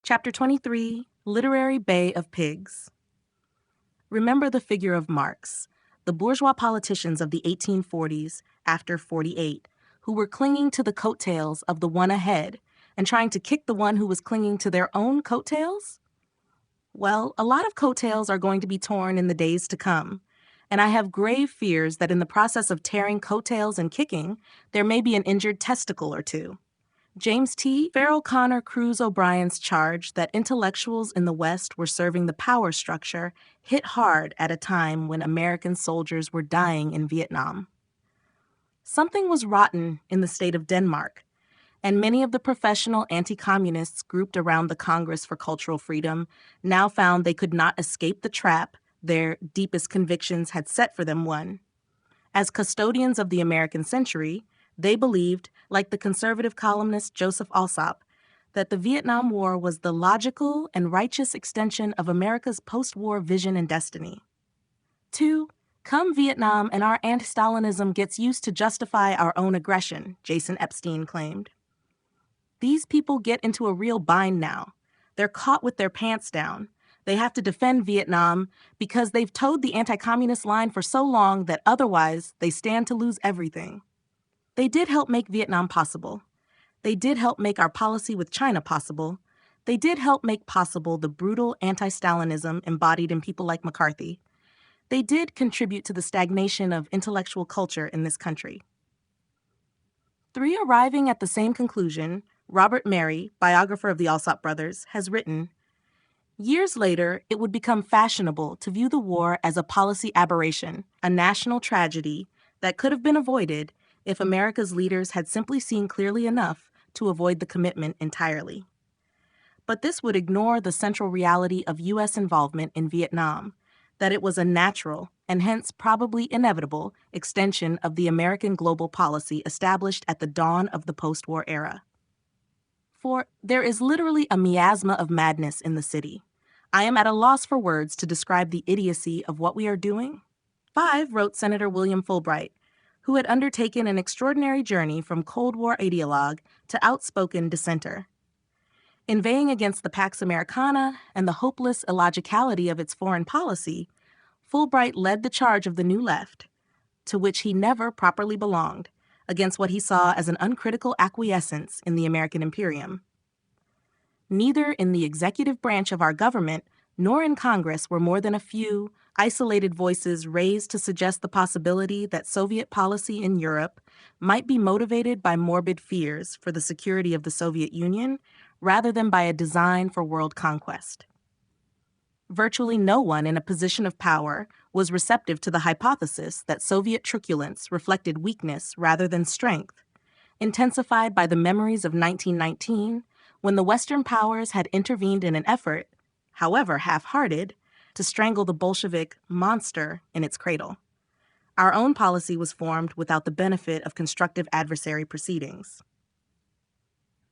Chapter 23, Literary Bay of Pigs. Remember the figure of Marx, the bourgeois politicians of the 1840s, after 48, who were clinging to the coattails of the one ahead and trying to kick the one who was clinging to their own coattails? Well, a lot of coattails are going to be torn in the days to come, and I have grave fears that in the process of tearing coattails and kicking, there may be an injured testicle or two. James T. Farrell Connor Cruz O'Brien's charge that intellectuals in the West were serving the power structure hit hard at a time when American soldiers were dying in Vietnam. Something was rotten in the state of Denmark, and many of the professional anti-communists grouped around the Congress for Cultural Freedom now found they could not escape the trap their deepest convictions had set for them one. As custodians of the American century, they believed, like the conservative columnist Joseph Alsop, that the Vietnam War was the logical and righteous extension of America's post-war vision and destiny. 2. Come Vietnam and our anti-Stalinism gets used to justify our own aggression, Jason Epstein claimed. These people get into a real bind now. They're caught with their pants down. They have to defend Vietnam because they've towed the anti-communist line for so long that otherwise they stand to lose everything. They did help make Vietnam possible. They did help make our policy with China possible. They did help make possible the brutal anti-Stalinism embodied in people like McCarthy. They did contribute to the stagnation of intellectual culture in this country. 3. Arriving at the same conclusion, Robert Merry, biographer of the Alsop brothers, has written, "Years later, it would become fashionable to view the war as a policy aberration, a national tragedy that could have been avoided if America's leaders had simply seen clearly enough to avoid the commitment entirely. But this would ignore the central reality of U.S. involvement in Vietnam, that it was a natural, and hence probably inevitable, extension of the American global policy established at the dawn of the post-war era. 4. There is literally a miasma of madness in the city. I am at a loss for words to describe the idiocy of what we are doing." 5. Wrote Senator William Fulbright, who had undertaken an extraordinary journey from Cold War ideologue to outspoken dissenter. Inveighing against the Pax Americana and the hopeless illogicality of its foreign policy, Fulbright led the charge of the New Left, to which he never properly belonged, against what he saw as an uncritical acquiescence in the American imperium. Neither in the executive branch of our government nor in Congress were more than a few isolated voices raised to suggest the possibility that Soviet policy in Europe might be motivated by morbid fears for the security of the Soviet Union rather than by a design for world conquest. Virtually no one in a position of power was receptive to the hypothesis that Soviet truculence reflected weakness rather than strength, intensified by the memories of 1919, when the Western powers had intervened in an effort, however half-hearted, to strangle the Bolshevik monster in its cradle. Our own policy was formed without the benefit of constructive adversary proceedings.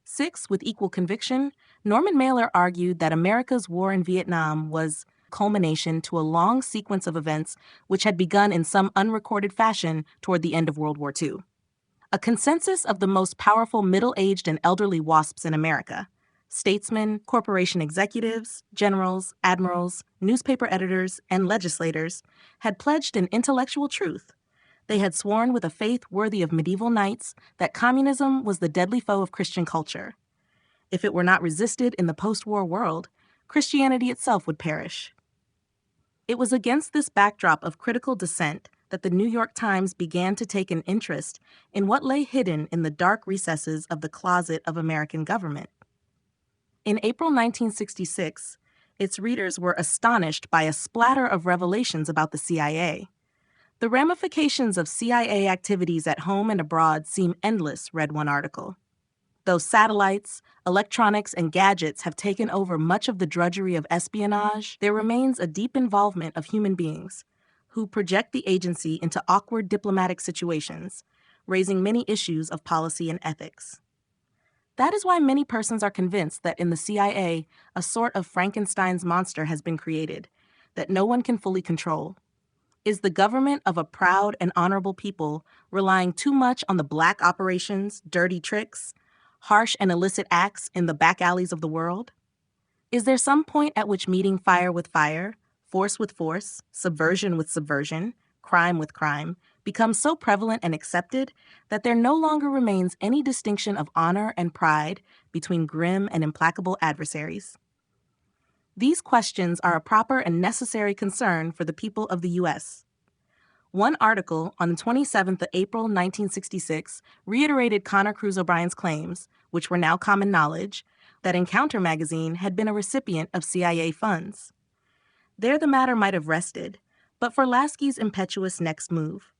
6. With equal conviction, Norman Mailer argued that America's war in Vietnam was culmination to a long sequence of events which had begun in some unrecorded fashion toward the end of World War II. A consensus of the most powerful middle-aged and elderly WASPs in America, statesmen, corporation executives, generals, admirals, newspaper editors, and legislators, had pledged an intellectual truth. They had sworn with a faith worthy of medieval knights that communism was the deadly foe of Christian culture. If it were not resisted in the post-war world, Christianity itself would perish. It was against this backdrop of critical dissent that the New York Times began to take an interest in what lay hidden in the dark recesses of the closet of American government. In April 1966, its readers were astonished by a splatter of revelations about the CIA. The ramifications of CIA activities at home and abroad seem endless, read one article. Though satellites, electronics, and gadgets have taken over much of the drudgery of espionage, there remains a deep involvement of human beings who project the agency into awkward diplomatic situations, raising many issues of policy and ethics. That is why many persons are convinced that in the CIA, a sort of Frankenstein's monster has been created, that no one can fully control. Is the government of a proud and honorable people relying too much on the black operations, dirty tricks, harsh and illicit acts in the back alleys of the world? Is there some point at which meeting fire with fire, force with force, subversion with subversion, crime with crime, becomes so prevalent and accepted that there no longer remains any distinction of honor and pride between grim and implacable adversaries? These questions are a proper and necessary concern for the people of the U.S. One article on the 27th of April 1966 reiterated Conor Cruz O'Brien's claims, which were now common knowledge, that Encounter magazine had been a recipient of CIA funds. There the matter might have rested, but for Lasky's impetuous next move.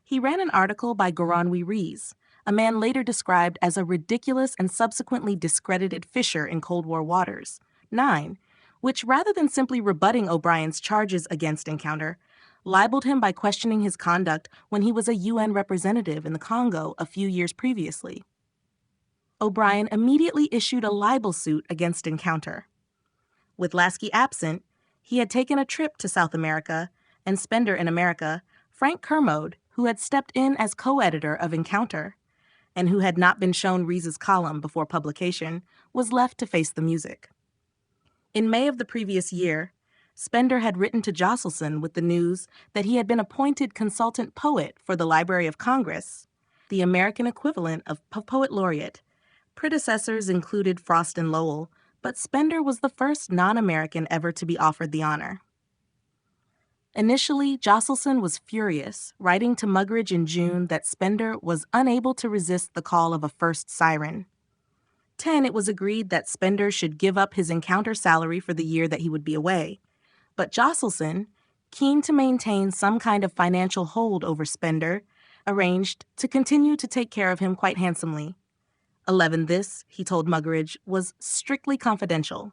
He ran an article by Goronwy Rees, a man later described as a ridiculous and subsequently discredited fisher in Cold War waters, 9, which, rather than simply rebutting O'Brien's charges against Encounter, libeled him by questioning his conduct when he was a UN representative in the Congo a few years previously. O'Brien immediately issued a libel suit against Encounter. With Lasky absent, he had taken a trip to South America, and Spender in America, Frank Kermode, who had stepped in as co-editor of Encounter, and who had not been shown Rees's column before publication, was left to face the music. In May of the previous year, Spender had written to Josselson with the news that he had been appointed consultant poet for the Library of Congress, the American equivalent of poet laureate. Predecessors included Frost and Lowell, but Spender was the first non-American ever to be offered the honor. Initially, Josselson was furious, writing to Muggeridge in June that Spender was unable to resist the call of a first siren. 10, it was agreed that Spender should give up his Encounter salary for the year that he would be away. But Josselson, keen to maintain some kind of financial hold over Spender, arranged to continue to take care of him quite handsomely. 11, this, he told Muggeridge, was strictly confidential.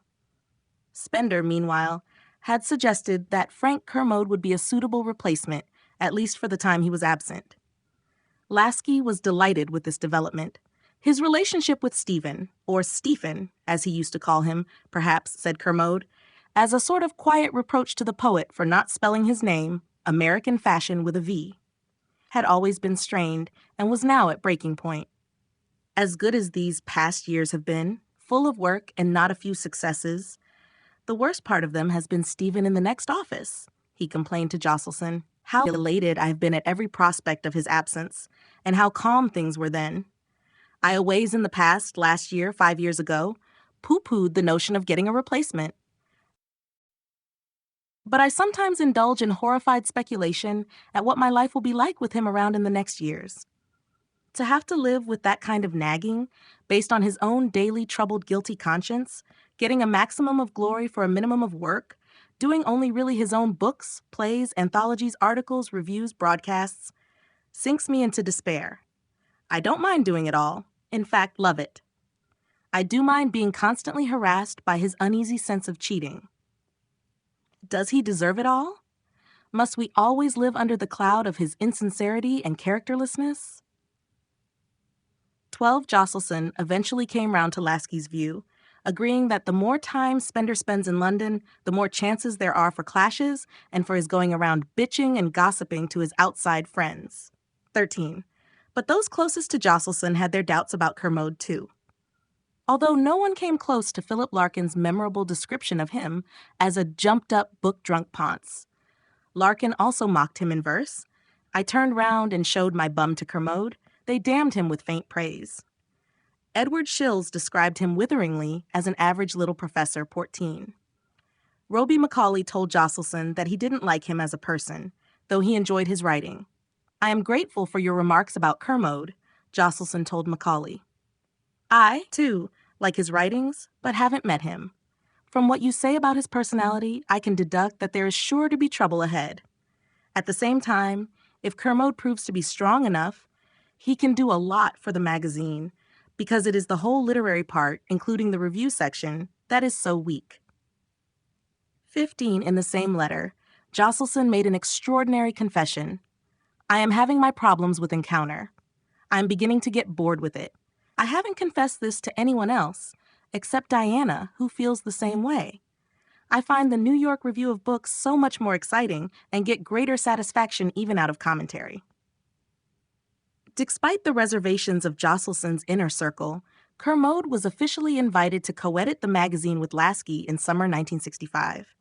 Spender, meanwhile, had suggested that Frank Kermode would be a suitable replacement, at least for the time he was absent. Lasky was delighted with this development. His relationship with Stephen, or Stephen, as he used to call him, perhaps, said Kermode, as a sort of quiet reproach to the poet for not spelling his name, American fashion with a V, had always been strained and was now at breaking point. As good as these past years have been, full of work and not a few successes, the worst part of them has been Stephen in the next office, he complained to Josselson. How elated I have been at every prospect of his absence, and how calm things were then. I always in the past, last year, 5 years ago, pooh-poohed the notion of getting a replacement. But I sometimes indulge in horrified speculation at what my life will be like with him around in the next years. To have to live with that kind of nagging, based on his own daily troubled guilty conscience, getting a maximum of glory for a minimum of work, doing only really his own books, plays, anthologies, articles, reviews, broadcasts, sinks me into despair. I don't mind doing it all, in fact, love it. I do mind being constantly harassed by his uneasy sense of cheating. Does he deserve it all? Must we always live under the cloud of his insincerity and characterlessness? 12 Josselson eventually came round to Lasky's view, agreeing that the more time Spender spends in London, the more chances there are for clashes and for his going around bitching and gossiping to his outside friends. 13. But those closest to Josselson had their doubts about Kermode, too. Although no one came close to Philip Larkin's memorable description of him as a jumped-up, book-drunk ponce. Larkin also mocked him in verse. I turned round and showed my bum to Kermode. They damned him with faint praise. Edward Shills described him witheringly as an average little professor, 14. Roby Macaulay told Josselson that he didn't like him as a person, though he enjoyed his writing. I am grateful for your remarks about Kermode, Josselson told Macaulay. I, too, like his writings, but haven't met him. From what you say about his personality, I can deduct that there is sure to be trouble ahead. At the same time, if Kermode proves to be strong enough, he can do a lot for the magazine, because it is the whole literary part, including the review section, that is so weak. 15, in the same letter, Josselson made an extraordinary confession. I am having my problems with Encounter. I am beginning to get bored with it. I haven't confessed this to anyone else, except Diana, who feels the same way. I find the New York Review of Books so much more exciting and get greater satisfaction even out of commentary. Despite the reservations of Josselson's inner circle, Kermode was officially invited to co-edit the magazine with Lasky in summer 1965.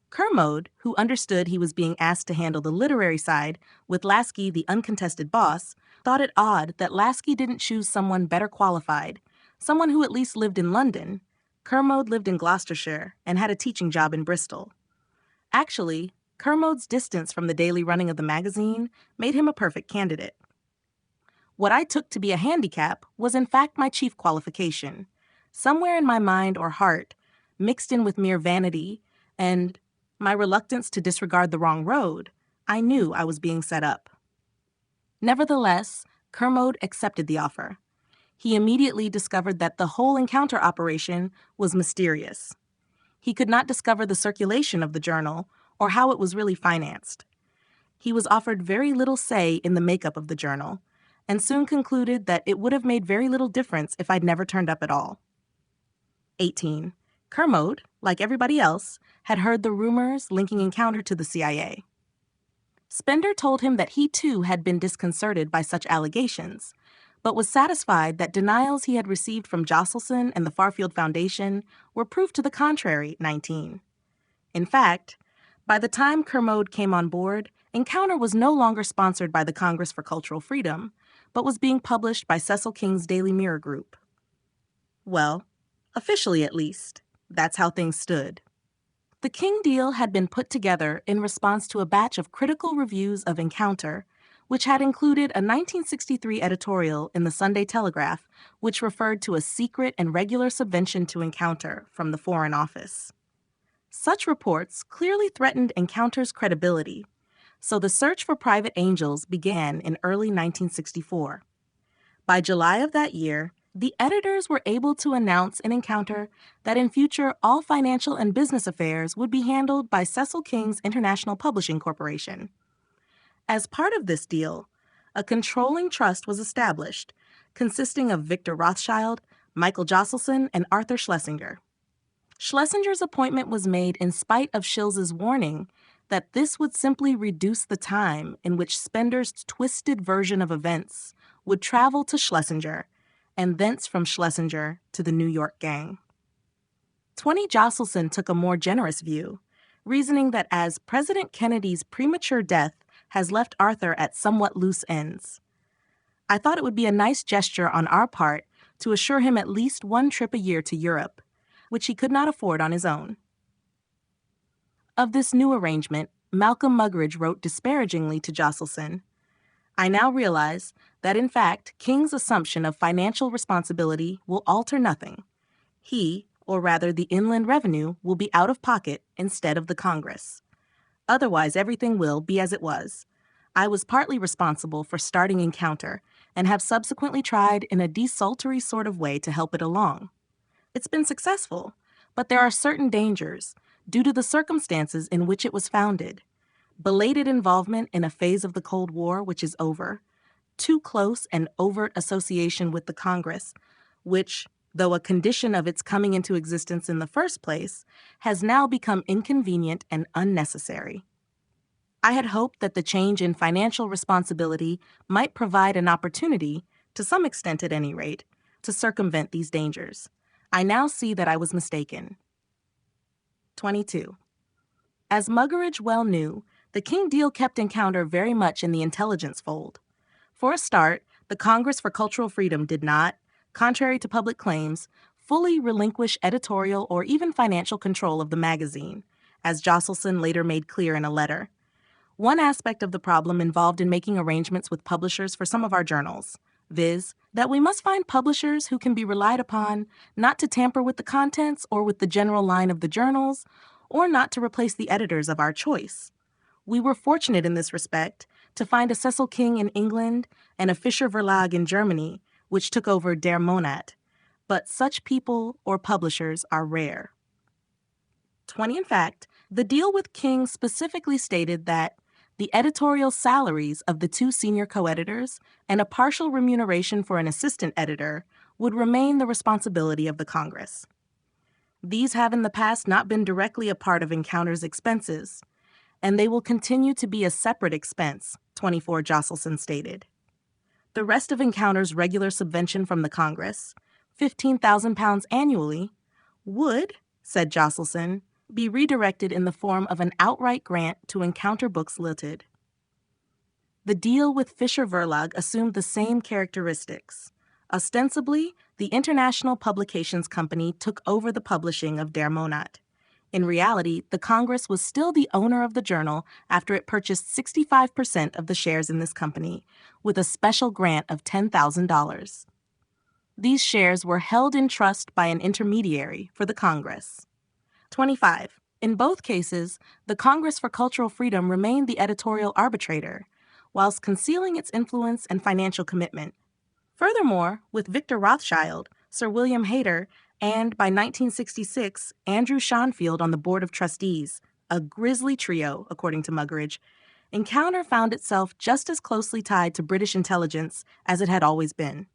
Kermode, who understood he was being asked to handle the literary side, with Lasky the uncontested boss, thought it odd that Lasky didn't choose someone better qualified, someone who at least lived in London. Kermode lived in Gloucestershire and had a teaching job in Bristol. Actually, Kermode's distance from the daily running of the magazine made him a perfect candidate. What I took to be a handicap was in fact my chief qualification. Somewhere in my mind or heart, mixed in with mere vanity and my reluctance to disregard the wrong road, I knew I was being set up. Nevertheless, Kermode accepted the offer. He immediately discovered that the whole encounter operation was mysterious. He could not discover the circulation of the journal or how it was really financed. He was offered very little say in the makeup of the journal, and soon concluded that it would have made very little difference if I'd never turned up at all. 18. Kermode, like everybody else, had heard the rumors linking Encounter to the CIA. Spender told him that he too had been disconcerted by such allegations, but was satisfied that denials he had received from Josselson and the Farfield Foundation were proof to the contrary. 19. In fact, by the time Kermode came on board, Encounter was no longer sponsored by the Congress for Cultural Freedom, but was being published by Cecil King's Daily Mirror Group. Well, officially at least, that's how things stood. The King deal had been put together in response to a batch of critical reviews of Encounter, which had included a 1963 editorial in the Sunday Telegraph, which referred to a secret and regular subvention to Encounter from the Foreign Office. Such reports clearly threatened Encounter's credibility, so the search for private angels began in early 1964. By July of that year, the editors were able to announce in Encounter that in future all financial and business affairs would be handled by Cecil King's International Publishing Corporation. As part of this deal, a controlling trust was established, consisting of Victor Rothschild, Michael Josselson, and Arthur Schlesinger. Schlesinger's appointment was made in spite of Shills's warning that this would simply reduce the time in which Spender's twisted version of events would travel to Schlesinger, and thence from Schlesinger to the New York gang. 20 Josselson took a more generous view, reasoning that as President Kennedy's premature death has left Arthur at somewhat loose ends, I thought it would be a nice gesture on our part to assure him at least one trip a year to Europe, which he could not afford on his own. Of this new arrangement, Malcolm Muggeridge wrote disparagingly to Josselson, "I now realize that, in fact, King's assumption of financial responsibility will alter nothing. He, or rather the Inland Revenue, will be out of pocket instead of the Congress. Otherwise, everything will be as it was. I was partly responsible for starting Encounter and have subsequently tried in a desultory sort of way to help it along. It's been successful, but there are certain dangers due to the circumstances in which it was founded. Belated involvement in a phase of the Cold War which is over, too close and overt association with the Congress, which, though a condition of its coming into existence in the first place, has now become inconvenient and unnecessary. I had hoped that the change in financial responsibility might provide an opportunity, to some extent at any rate, to circumvent these dangers. I now see that I was mistaken." 22. As Muggeridge well knew, the King deal kept Encounter very much in the intelligence fold. For a start, the Congress for Cultural Freedom did not, contrary to public claims, fully relinquish editorial or even financial control of the magazine, as Josselson later made clear in a letter. One aspect of the problem involved in making arrangements with publishers for some of our journals, viz., that we must find publishers who can be relied upon not to tamper with the contents or with the general line of the journals, or not to replace the editors of our choice. We were fortunate in this respect to find a Cecil King in England and a Fischer Verlag in Germany, which took over Der Monat, but such people or publishers are rare. 20. In fact, the deal with King specifically stated that the editorial salaries of the two senior co-editors and a partial remuneration for an assistant editor would remain the responsibility of the Congress. These have in the past not been directly a part of Encounter's expenses, and they will continue to be a separate expense, 24 Josselson stated. The rest of Encounter's regular subvention from the Congress, £15,000 annually, would, said Josselson, be redirected in the form of an outright grant to Encounter Books Limited. The deal with Fisher Verlag assumed the same characteristics. Ostensibly, the international publications company took over the publishing of Der Monat. In reality, the Congress was still the owner of the journal after it purchased 65% of the shares in this company, with a special grant of $10,000. These shares were held in trust by an intermediary for the Congress. 25. In both cases, the Congress for Cultural Freedom remained the editorial arbitrator, whilst concealing its influence and financial commitment. Furthermore, with Victor Rothschild, Sir William Hayter, and, by 1966, Andrew Schonfield on the Board of Trustees, a grisly trio, according to Muggeridge, Encounter found itself just as closely tied to British intelligence as it had always been.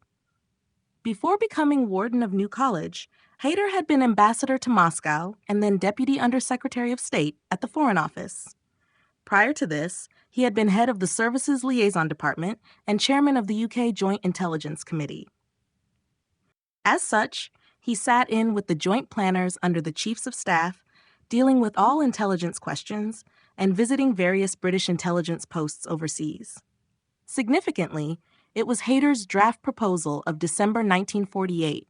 Before becoming warden of New College, Hayter had been ambassador to Moscow and then deputy undersecretary of state at the Foreign Office. Prior to this, he had been head of the Services Liaison Department and chairman of the UK Joint Intelligence Committee. As such, he sat in with the joint planners under the Chiefs of Staff, dealing with all intelligence questions and visiting various British intelligence posts overseas. Significantly, it was Hayter's draft proposal of December 1948,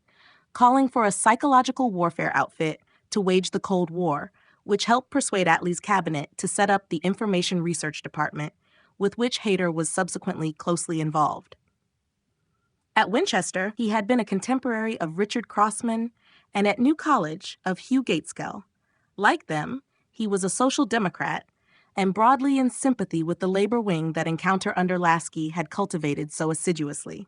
calling for a psychological warfare outfit to wage the Cold War, which helped persuade Attlee's cabinet to set up the Information Research Department, with which Hayter was subsequently closely involved. At Winchester, he had been a contemporary of Richard Crossman, and at New College of Hugh Gaitskell. Like them, he was a social democrat, and broadly in sympathy with the labor wing that Encounter under Lasky had cultivated so assiduously.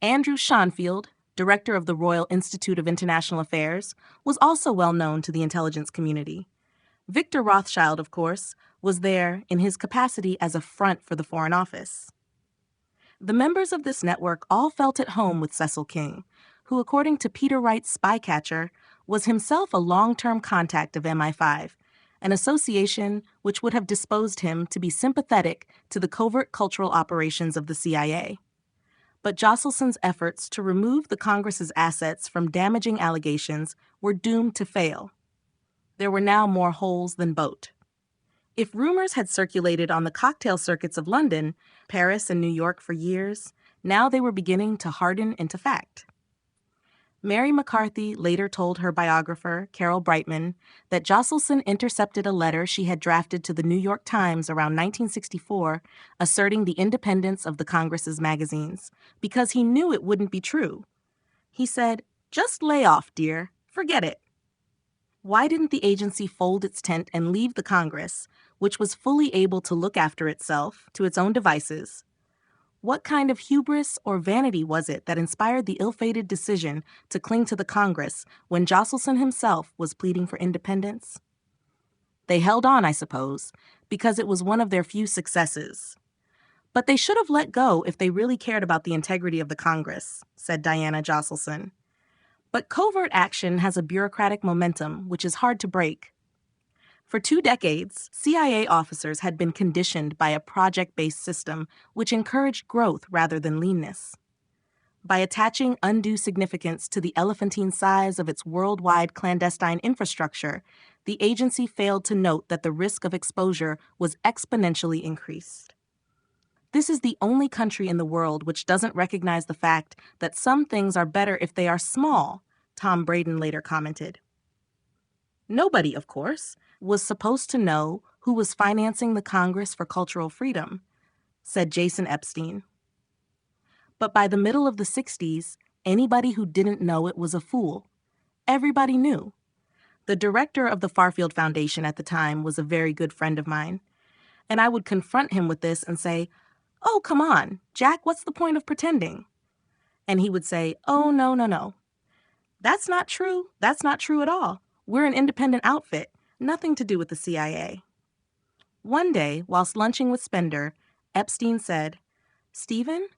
Andrew Schonfield, director of the Royal Institute of International Affairs, was also well known to the intelligence community. Victor Rothschild, of course, was there in his capacity as a front for the Foreign Office. The members of this network all felt at home with Cecil King, who, according to Peter Wright's Spycatcher, was himself a long-term contact of MI5, an association which would have disposed him to be sympathetic to the covert cultural operations of the CIA. But Josselson's efforts to remove the Congress's assets from damaging allegations were doomed to fail. There were now more holes than boat. If rumors had circulated on the cocktail circuits of London, Paris, and New York for years, now they were beginning to harden into fact. Mary McCarthy later told her biographer, Carol Brightman, that Josselson intercepted a letter she had drafted to the New York Times around 1964 asserting the independence of the Congress's magazines, because he knew it wouldn't be true. He said, "Just lay off, dear. Forget it." Why didn't the agency fold its tent and leave the Congress, which was fully able to look after itself, to its own devices? What kind of hubris or vanity was it that inspired the ill-fated decision to cling to the Congress when Josselson himself was pleading for independence? They held on, I suppose, because it was one of their few successes. But they should have let go if they really cared about the integrity of the Congress, said Diana Josselson. But covert action has a bureaucratic momentum which is hard to break. For 2 decades, CIA officers had been conditioned by a project-based system which encouraged growth rather than leanness. By attaching undue significance to the elephantine size of its worldwide clandestine infrastructure, the agency failed to note that the risk of exposure was exponentially increased. This is the only country in the world which doesn't recognize the fact that some things are better if they are small, Tom Braden later commented. Nobody, of course, was supposed to know who was financing the Congress for Cultural Freedom, said Jason Epstein. But by the middle of the 60s, anybody who didn't know it was a fool. Everybody knew. The director of the Farfield Foundation at the time was a very good friend of mine, and I would confront him with this and say, "Oh, come on, Jack, what's the point of pretending?" And he would say, "Oh, no. That's not true. That's not true at all. We're an independent outfit. Nothing to do with the CIA." One day, whilst lunching with Spender, Epstein said, "Stephen,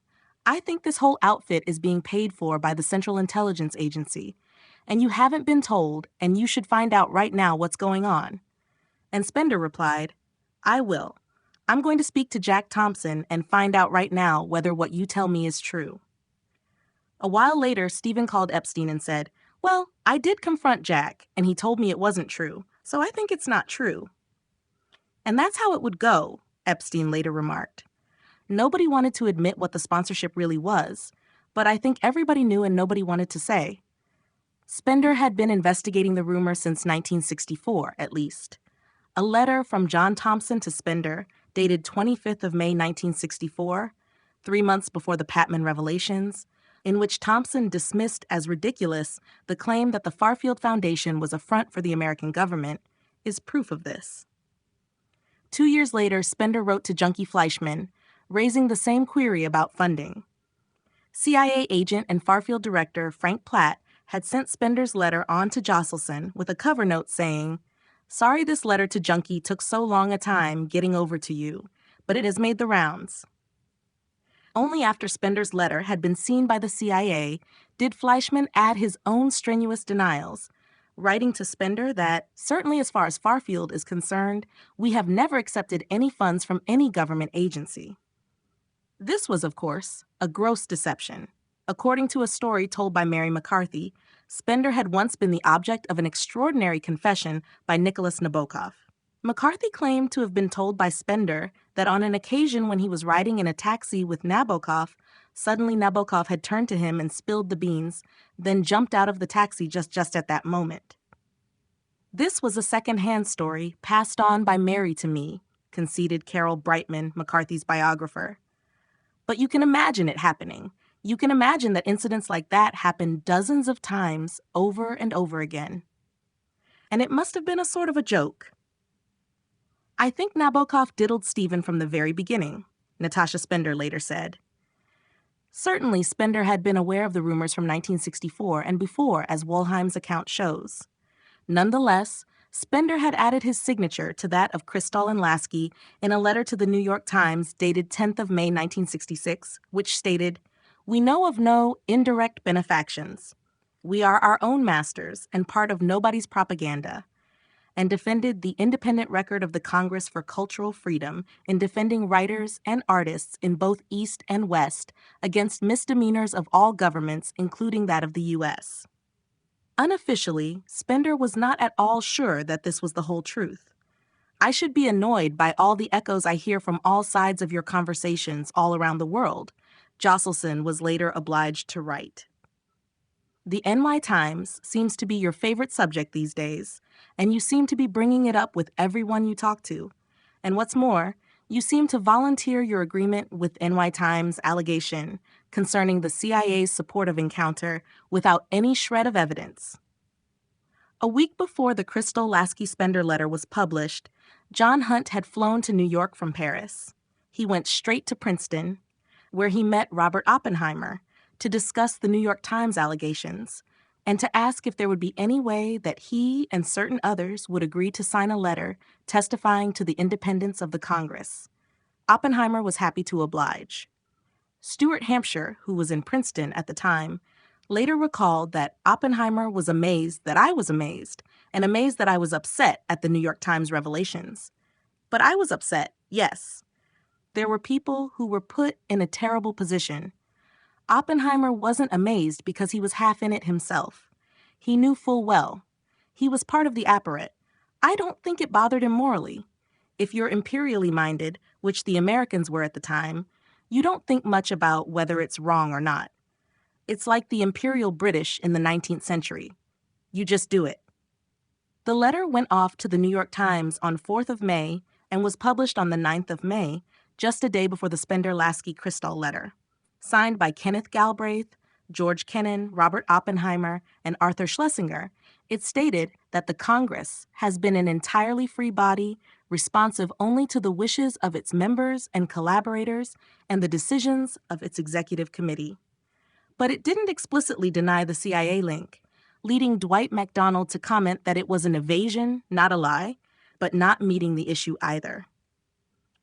I think this whole outfit is being paid for by the Central Intelligence Agency, and you haven't been told, and you should find out right now what's going on." And Spender replied, "I will. I'm going to speak to Jack Thompson and find out right now whether what you tell me is true." A while later, Stephen called Epstein and said, "Well, I did confront Jack, and he told me it wasn't true, so I think it's not true." And that's how it would go, Epstein later remarked. Nobody wanted to admit what the sponsorship really was, but I think everybody knew and nobody wanted to say. Spender had been investigating the rumor since 1964, at least. A letter from John Thompson to Spender, dated 25th of May 1964, 3 months before the Patman revelations, in which Thompson dismissed as ridiculous the claim that the Farfield Foundation was a front for the American government, is proof of this. 2 years later, Spender wrote to Junkie Fleischman, raising the same query about funding. CIA agent and Farfield director Frank Platt had sent Spender's letter on to Josselson with a cover note saying, "Sorry this letter to Junkie took so long a time getting over to you, but it has made the rounds." Only after Spender's letter had been seen by the CIA did Fleischman add his own strenuous denials, writing to Spender that, certainly as far as Farfield is concerned, we have never accepted any funds from any government agency. This was, of course, a gross deception. According to a story told by Mary McCarthy, Spender had once been the object of an extraordinary confession by Nicholas Nabokov. McCarthy claimed to have been told by Spender that on an occasion when he was riding in a taxi with Nabokov, suddenly Nabokov had turned to him and spilled the beans, then jumped out of the taxi just at that moment. This was a second-hand story passed on by Mary to me, conceded Carol Brightman, McCarthy's biographer. But you can imagine it happening. You can imagine that incidents like that happen dozens of times over and over again. And it must have been a sort of a joke. I think Nabokov diddled Stephen from the very beginning, Natasha Spender later said. Certainly, Spender had been aware of the rumors from 1964 and before, as Wollheim's account shows. Nonetheless, Spender had added his signature to that of Kristall and Lasky in a letter to the New York Times dated 10th of May 1966, which stated, "We know of no indirect benefactions. We are our own masters and part of nobody's propaganda," and defended the independent record of the Congress for Cultural Freedom in defending writers and artists in both East and West against misdemeanors of all governments, including that of the U.S. Unofficially, Spender was not at all sure that this was the whole truth. "I should be annoyed by all the echoes I hear from all sides of your conversations all around the world," Josselson was later obliged to write. The NY Times seems to be your favorite subject these days, and you seem to be bringing it up with everyone you talk to. And what's more, you seem to volunteer your agreement with NY Times' allegation concerning the CIA's support of Encounter without any shred of evidence. A week before the Kristall Lasky Spender letter was published, John Hunt had flown to New York from Paris. He went straight to Princeton, where he met Robert Oppenheimer, to discuss the New York Times allegations and to ask if there would be any way that he and certain others would agree to sign a letter testifying to the independence of the Congress. Oppenheimer was happy to oblige. Stuart Hampshire, who was in Princeton at the time, later recalled that Oppenheimer was amazed that I was amazed, and amazed that I was upset at the New York Times revelations. But I was upset, yes. There were people who were put in a terrible position. Oppenheimer wasn't amazed because he was half in it himself. He knew full well. He was part of the apparat. I don't think it bothered him morally. If you're imperially minded, which the Americans were at the time, you don't think much about whether it's wrong or not. It's like the imperial British in the 19th century. You just do it. The letter went off to the New York Times on 4th of May and was published on the 9th of May, just a day before the Spender-Lasky-Kristall letter. Signed by Kenneth Galbraith, George Kennan, Robert Oppenheimer, and Arthur Schlesinger, it stated that the Congress has been an entirely free body, responsive only to the wishes of its members and collaborators and the decisions of its executive committee. But it didn't explicitly deny the CIA link, leading Dwight MacDonald to comment that it was an evasion, not a lie, but not meeting the issue either.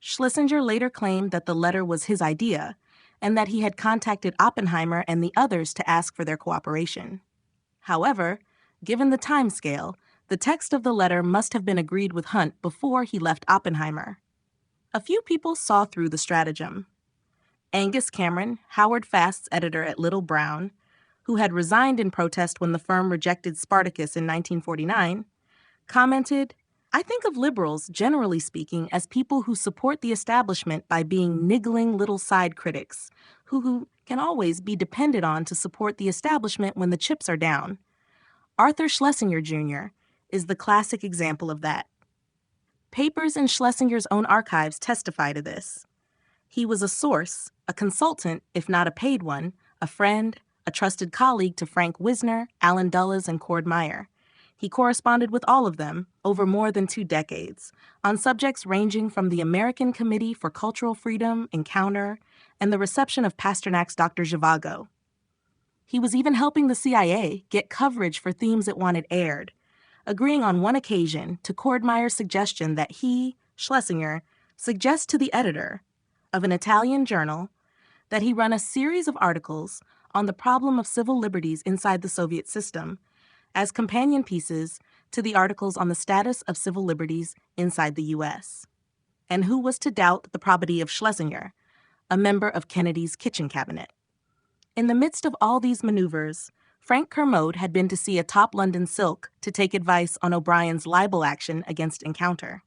Schlesinger later claimed that the letter was his idea, and that he had contacted Oppenheimer and the others to ask for their cooperation. However, given the timescale, the text of the letter must have been agreed with Hunt before he left Oppenheimer. A few people saw through the stratagem. Angus Cameron, Howard Fast's editor at Little Brown, who had resigned in protest when the firm rejected Spartacus in 1949, commented, "I think of liberals, generally speaking, as people who support the establishment by being niggling little side critics, who can always be depended on to support the establishment when the chips are down. Arthur Schlesinger, Jr. is the classic example of that." Papers in Schlesinger's own archives testify to this. He was a source, a consultant, if not a paid one, a friend, a trusted colleague to Frank Wisner, Allen Dulles, and Cord Meyer. He corresponded with all of them over more than 2 decades on subjects ranging from the American Committee for Cultural Freedom, Encounter, and the reception of Pasternak's Dr. Zhivago. He was even helping the CIA get coverage for themes it wanted aired, agreeing on one occasion to Cord Meyer's suggestion that he, Schlesinger, suggest to the editor of an Italian journal that he run a series of articles on the problem of civil liberties inside the Soviet system as companion pieces to the articles on the status of civil liberties inside the U.S. And who was to doubt the probity of Schlesinger, a member of Kennedy's kitchen cabinet? In the midst of all these maneuvers, Frank Kermode had been to see a top London silk to take advice on O'Brien's libel action against Encounter.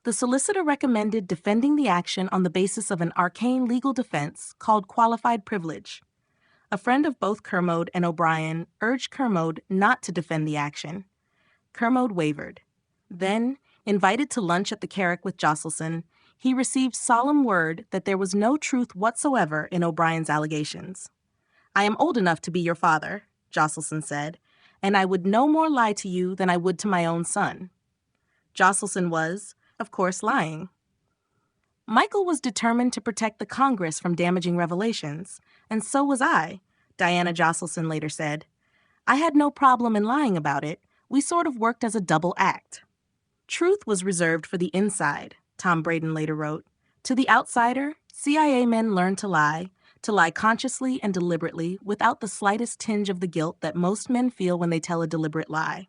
The solicitor recommended defending the action on the basis of an arcane legal defense called qualified privilege. A friend of both Kermode and O'Brien urged Kermode not to defend the action. Kermode wavered. Then, invited to lunch at the Carrick with Josselson, he received solemn word that there was no truth whatsoever in O'Brien's allegations. "I am old enough to be your father," Josselson said, "and I would no more lie to you than I would to my own son." Josselson was, of course, lying. Michael was determined to protect the Congress from damaging revelations, and so was I, Diana Josselson later said. "I had no problem in lying about it. We sort of worked as a double act." Truth was reserved for the inside, Tom Braden later wrote. To the outsider, CIA men learned to lie consciously and deliberately without the slightest tinge of the guilt that most men feel when they tell a deliberate lie.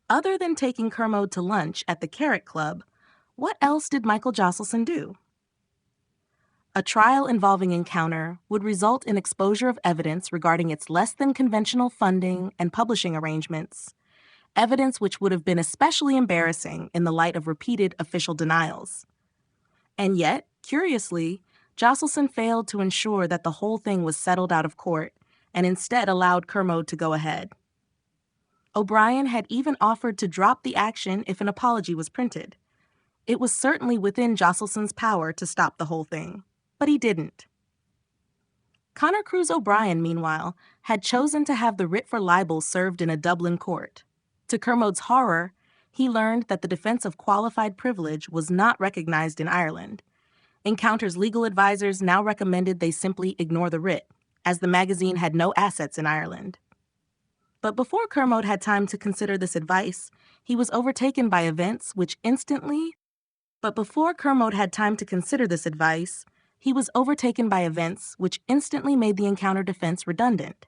Other than taking Kermode to lunch at the Carrick Club, what else did Michael Josselson do? A trial involving Encounter would result in exposure of evidence regarding its less than conventional funding and publishing arrangements, evidence which would have been especially embarrassing in the light of repeated official denials. And yet, curiously, Josselson failed to ensure that the whole thing was settled out of court and instead allowed Kermode to go ahead. O'Brien had even offered to drop the action if an apology was printed. It was certainly within Josselson's power to stop the whole thing, but he didn't. Connor Cruz O'Brien, meanwhile, had chosen to have the writ for libel served in a Dublin court. To Kermode's horror, he learned that the defense of qualified privilege was not recognized in Ireland. Encounter's legal advisors now recommended they simply ignore the writ, as the magazine had no assets in Ireland. But before Kermode had time to consider this advice, he was overtaken by events which instantly made the Encounter defense redundant.